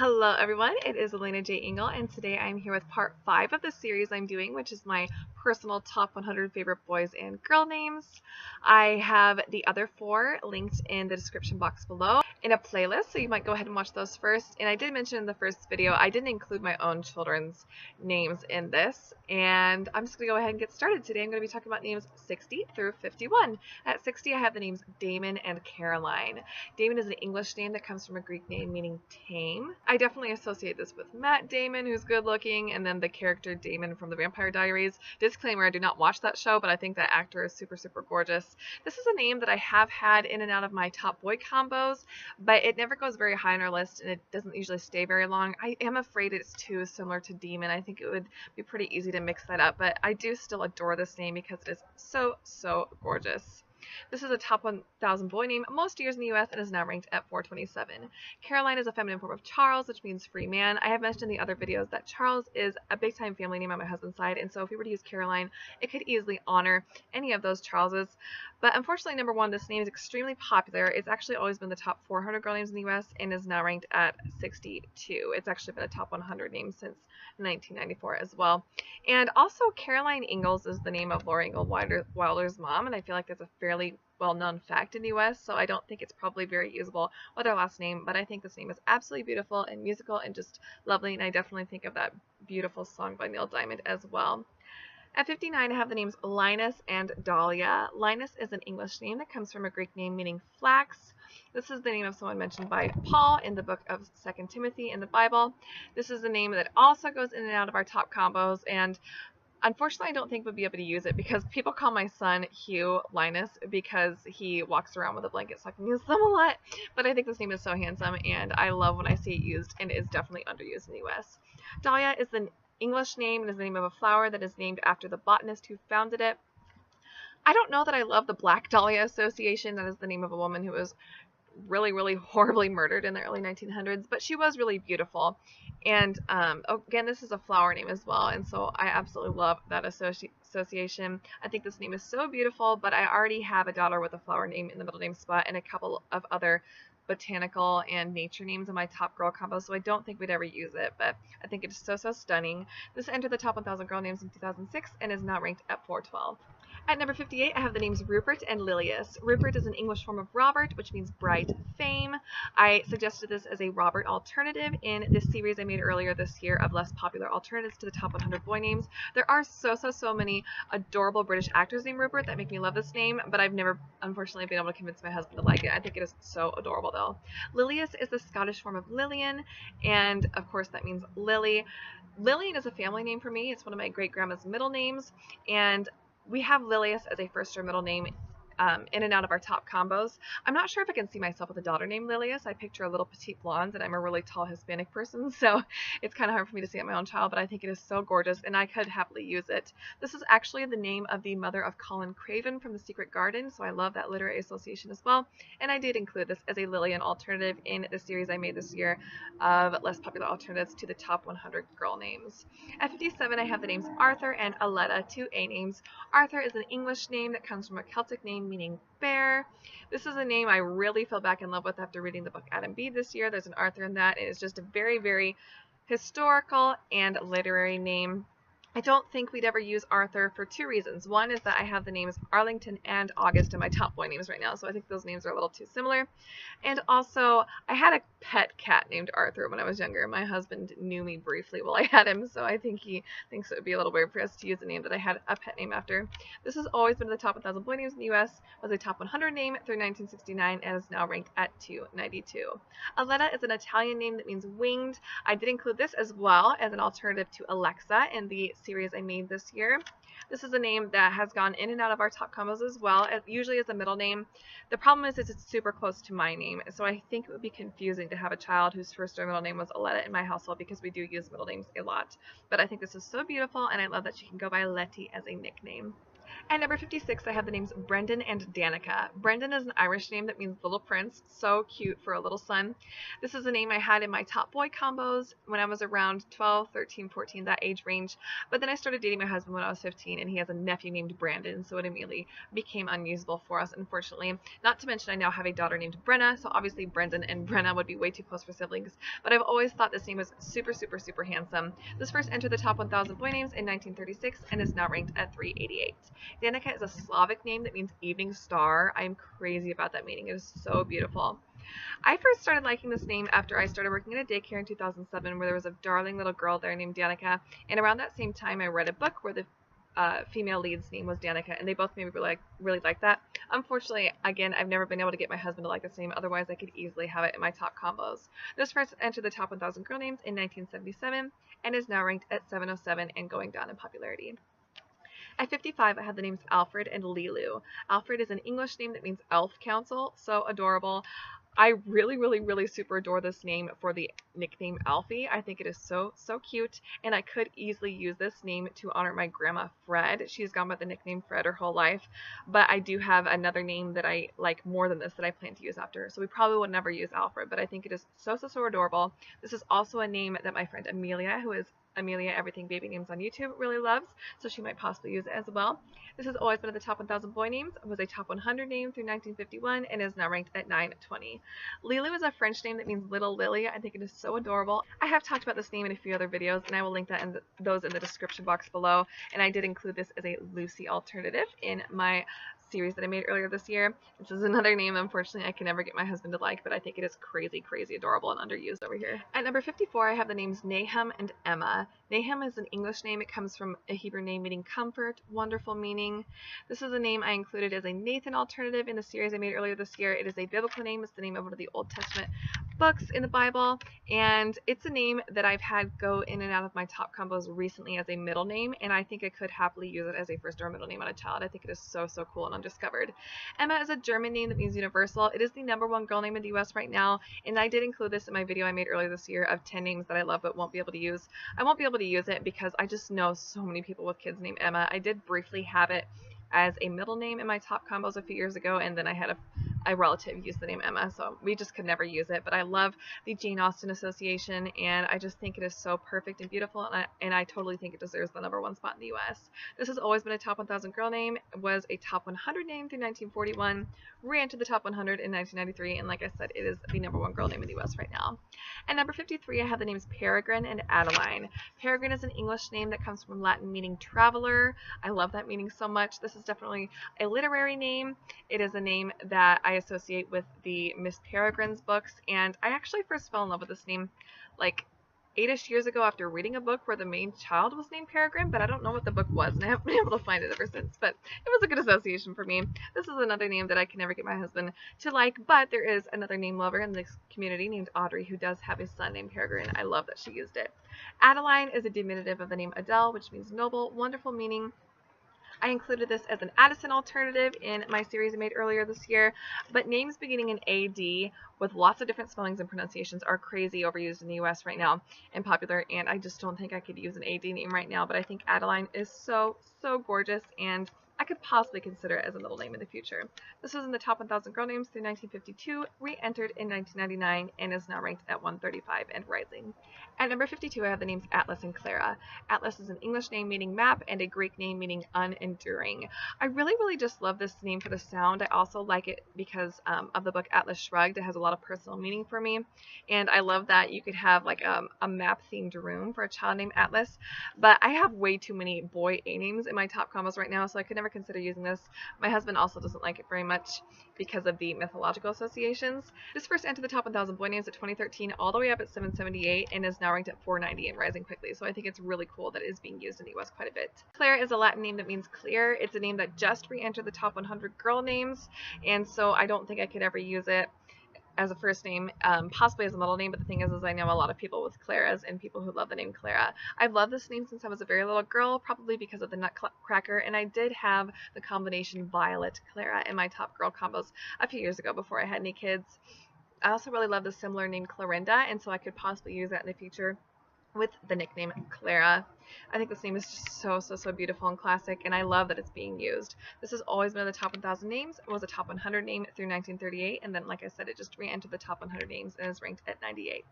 Hello everyone, it is Elena J. Engel, and today I'm here with part 5 of the series I'm doing, which is my personal top 100 favorite boys and girl names. I have the other 4 linked in the description box below in a playlist, so you might go ahead and watch those first. And I did mention in the first video, I didn't include my own children's names in this, and I'm just going to go ahead and get started. Today I'm going to be talking about names 60 through 51. At 60 I have the names Damon and Caroline. Damon is an English name that comes from a Greek name meaning tame. I definitely associate this with Matt Damon, who's good looking, and then the character Damon from the Vampire Diaries. Disclaimer, I do not watch that show, but I think that actor is super, super gorgeous. This is a name that I have had in and out of my top boy combos, but it never goes very high on our list, and it doesn't usually stay very long. I am afraid it's too similar to Demon. I think it would be pretty easy to mix that up, but I do still adore this name because it is so, so gorgeous. This is a top 1,000 boy name most years in the US and is now ranked at 427. Caroline is a feminine form of Charles, which means free man. I have mentioned in the other videos that Charles is a big time family name on my husband's side, and so if we were to use Caroline, it could easily honor any of those Charleses. But unfortunately, number one, this name is extremely popular. It's actually always been the top 400 girl names in the US and is now ranked at 62. It's actually been a top 100 name since 1994 as well. And also, Caroline Ingalls is the name of Laura Ingalls Wilder's mom, and I feel like that's a fairly well-known fact in the US, so I don't think it's probably very usable with our last name, but I think this name is absolutely beautiful and musical and just lovely, and I definitely think of that beautiful song by Neil Diamond as well. At 59, I have the names Linus and Dahlia. Linus is an English name that comes from a Greek name meaning flax. This is the name of someone mentioned by Paul in the book of 2 Timothy in the Bible. This is a name that also goes in and out of our top combos, and unfortunately, I don't think we'll be able to use it because people call my son Hugh Linus because he walks around with a blanket, so I can use them a lot. But I think this name is so handsome, and I love when I see it used, and it is definitely underused in the US. Dahlia is the English name and is the name of a flower that is named after the botanist who founded it. I don't know that I love the Black Dahlia Association. That is the name of a woman who was really, really horribly murdered in the early 1900s, but she was really beautiful. And again, this is a flower name as well, and so I absolutely love that association. I think this name is so beautiful, but I already have a daughter with a flower name in the middle name spot and a couple of other botanical and nature names in my top girl combo, so I don't think we'd ever use it, but I think it is so, so stunning. This entered the top 1,000 girl names in 2006 and is now ranked at 412. At number 58, I have the names Rupert and Lilius. Rupert is an English form of Robert, which means bright fame. I suggested this as a Robert alternative in this series I made earlier this year of less popular alternatives to the top 100 boy names. There are so many adorable British actors named Rupert that make me love this name, but I've never, unfortunately, been able to convince my husband to like it. I think it is so adorable, though. Lilius is the Scottish form of Lillian, and of course that means Lily. Lillian is a family name for me. It's one of my great-grandma's middle names, and we have Lilius as a first or middle name in and out of our top combos. I'm not sure if I can see myself with a daughter named Lilius. I picture a little petite blonde, and I'm a really tall Hispanic person, so it's kind of hard for me to see it my own child, but I think it is so gorgeous, and I could happily use it. This is actually the name of the mother of Colin Craven from The Secret Garden, so I love that literary association as well, and I did include this as a Lillian alternative in the series I made this year of less popular alternatives to the top 100 girl names. At 57, I have the names Arthur and Aletta, two A names. Arthur is an English name that comes from a Celtic name meaning bear. This is a name I really fell back in love with after reading the book Adam Bede this year. There's an Arthur in that. It is just a very, very historical and literary name. I don't think we'd ever use Arthur for two reasons. One is that I have the names Arlington and August in my top boy names right now, so I think those names are a little too similar. And also, I had a pet cat named Arthur when I was younger. My husband knew me briefly while I had him, so I think he thinks it would be a little weird for us to use a name that I had a pet name after. This has always been in the top 1,000 boy names in the US, was a top 100 name through 1969, and is now ranked at 292. Aletta is an Italian name that means winged. I did include this as well as an alternative to Alexa in the series I made this year. This is a name that has gone in and out of our top combos as well, usually as a middle name. The problem is it's super close to my name, so I think it would be confusing to have a child whose first or middle name was Aletta in my household because we do use middle names a lot. But I think this is so beautiful, and I love that she can go by Letty as a nickname. At number 56, I have the names Brendan and Danica. Brendan is an Irish name that means little prince. So cute for a little son. This is a name I had in my top boy combos when I was around 12, 13, 14, that age range. But then I started dating my husband when I was 15, and he has a nephew named Brandon, so it immediately became unusable for us, unfortunately. Not to mention I now have a daughter named Brenna, so obviously Brendan and Brenna would be way too close for siblings. But I've always thought this name was super, super, super handsome. This first entered the top 1,000 boy names in 1936 and is now ranked at 388. Danica is a Slavic name that means evening star. I'm crazy about that meaning. It is so beautiful. I first started liking this name after I started working at a daycare in 2007 where there was a darling little girl there named Danica. And around that same time, I read a book where the female lead's name was Danica, and they both made me really like that. Unfortunately, again, I've never been able to get my husband to like this name, otherwise I could easily have it in my top combos. This first entered the top 1,000 girl names in 1977 and is now ranked at 707 and going down in popularity. At 55, I have the names Alfred and Lilu. Alfred is an English name that means elf council, so adorable. I really super adore this name for the nickname Alfie. I think it is so cute, and I could easily use this name to honor my grandma Fred. She's gone by the nickname Fred her whole life, but I do have another name that I like more than this that I plan to use after, so we probably would never use Alfred, but I think it is so adorable. This is also a name that my friend Amelia, who is Amelia Everything Baby Names on YouTube, really loves, so she might possibly use it as well. This has always been at the top 1,000 boy names, was a top 100 name through 1951, and is now ranked at 920. Lilu is a French name that means little lily. I think it is so adorable. I have talked about this name in a few other videos, and I will link those in the description box below, and I did include this as a Lucy alternative in my series that I made earlier this year. This is another name, unfortunately, I can never get my husband to like, but I think it is crazy adorable and underused over here. At number 54, I have the names Nahum and Emma. Nahum is an English name. It comes from a Hebrew name meaning comfort, wonderful meaning. This is a name I included as a Nathan alternative in the series I made earlier this year. It is a biblical name. It's the name of one of the Old Testament books in the Bible, and it's a name that I've had go in and out of my top combos recently as a middle name, and I think I could happily use it as a first or middle name on a child. I think it is so cool and undiscovered. Emma is a German name that means universal. It is the #1 girl name in the US right now, and I did include this in my video I made earlier this year of 10 names that I love but won't be able to use. I won't be able to use it because I just know so many people with kids named Emma. I did briefly have it as a middle name in my top combos a few years ago, and then I had a relative use the name Emma, so we just could never use it. But I love the Jane Austen Association, and I just think it is so perfect and beautiful, and I totally think it deserves the #1 spot in the US. This has always been a top 1,000 girl name, was a top 100 name through 1941, re-entered the top 100 in 1993, and like I said, it is the #1 girl name in the US right now. At number 53, I have the names Peregrine and Adeline. Peregrine is an English name that comes from Latin meaning traveler. I love that meaning so much. This is definitely a literary name. It is a name that I associate with the Miss Peregrine's books, and I actually first fell in love with this name like 8-ish years ago after reading a book where the main child was named Peregrine, but I don't know what the book was, and I haven't been able to find it ever since, but it was a good association for me. This is another name that I can never get my husband to like, but there is another name lover in this community named Audrey who does have a son named Peregrine. I love that she used it. Adeline is a diminutive of the name Adele, which means noble, wonderful meaning. I included this as an Addison alternative in my series I made earlier this year, but names beginning in AD with lots of different spellings and pronunciations are crazy overused in the US right now and popular, and I just don't think I could use an AD name right now, but I think Adeline is so gorgeous, and I could possibly consider it as a middle name in the future. This was in the top 1,000 girl names through 1952, re-entered in 1999, and is now ranked at 135 and rising. At number 52, I have the names Atlas and Clara. Atlas is an English name meaning map and a Greek name meaning unenduring. I really just love this name for the sound. I also like it because of the book Atlas Shrugged. It has a lot of personal meaning for me, and I love that you could have like a map-themed room for a child named Atlas, but I have way too many boy A names in my top combos right now, so I could never consider using this. My husband also doesn't like it very much because of the mythological associations. This first entered the top 1,000 boy names at 2013, all the way up at 778, and is now ranked at 490 and rising quickly, so I think it's really cool that it is being used in the US quite a bit. Claire is a Latin name that means clear. It's a name that just re-entered the top 100 girl names, and so I don't think I could ever use it as a first name, possibly as a middle name, but the thing is I know a lot of people with Claras and people who love the name Clara. I've loved this name since I was a very little girl, probably because of the Nutcracker, and I did have the combination Violet Clara in my top girl combos a few years ago before I had any kids. I also really love the similar name Clorinda, and so I could possibly use that in the future. with the nickname Clara. I think this name is just so beautiful and classic, and I love that it's being used. This has always been in the top 1,000 names. It was a top 100 name through 1938, and then, like I said, it just re-entered the top 100 names and is ranked at 98.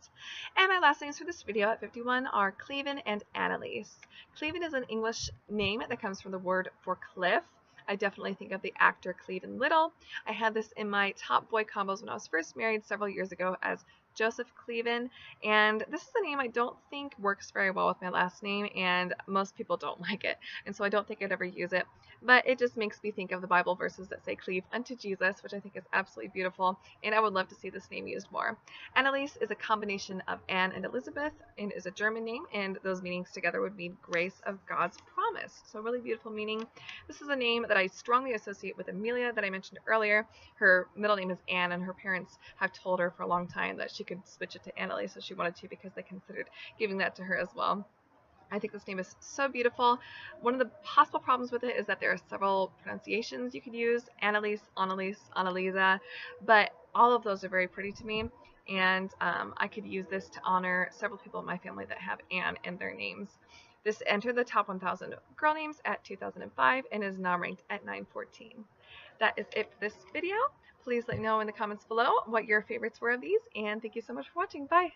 And my last names for this video at 51 are Cleven and Annalise. Cleven is an English name that comes from the word for cliff. I definitely think of the actor Cleven Little. I had this in my top boy combos when I was first married several years ago as Joseph Cleven, and this is a name I don't think works very well with my last name, and most people don't like it, and so I don't think I'd ever use it, but it just makes me think of the Bible verses that say cleave unto Jesus, which I think is absolutely beautiful, and I would love to see this name used more. Annalise is a combination of Anne and Elizabeth, and is a German name, and those meanings together would mean grace of God's promise, so really beautiful meaning. This is a name that I strongly associate with Amelia that I mentioned earlier. Her middle name is Anne, and her parents have told her for a long time that she could switch it to Annalise if she wanted to, because they considered giving that to her as well. I think this name is so beautiful. One of the possible problems with it is that there are several pronunciations you could use: Annalise, Annalise, Annalisa, but all of those are very pretty to me, and I could use this to honor several people in my family that have Anne in their names. This entered the top 1,000 girl names at 2005 and is now ranked at 914. That is it for this video. Please let me know in the comments below what your favorites were of these, and thank you so much for watching. Bye!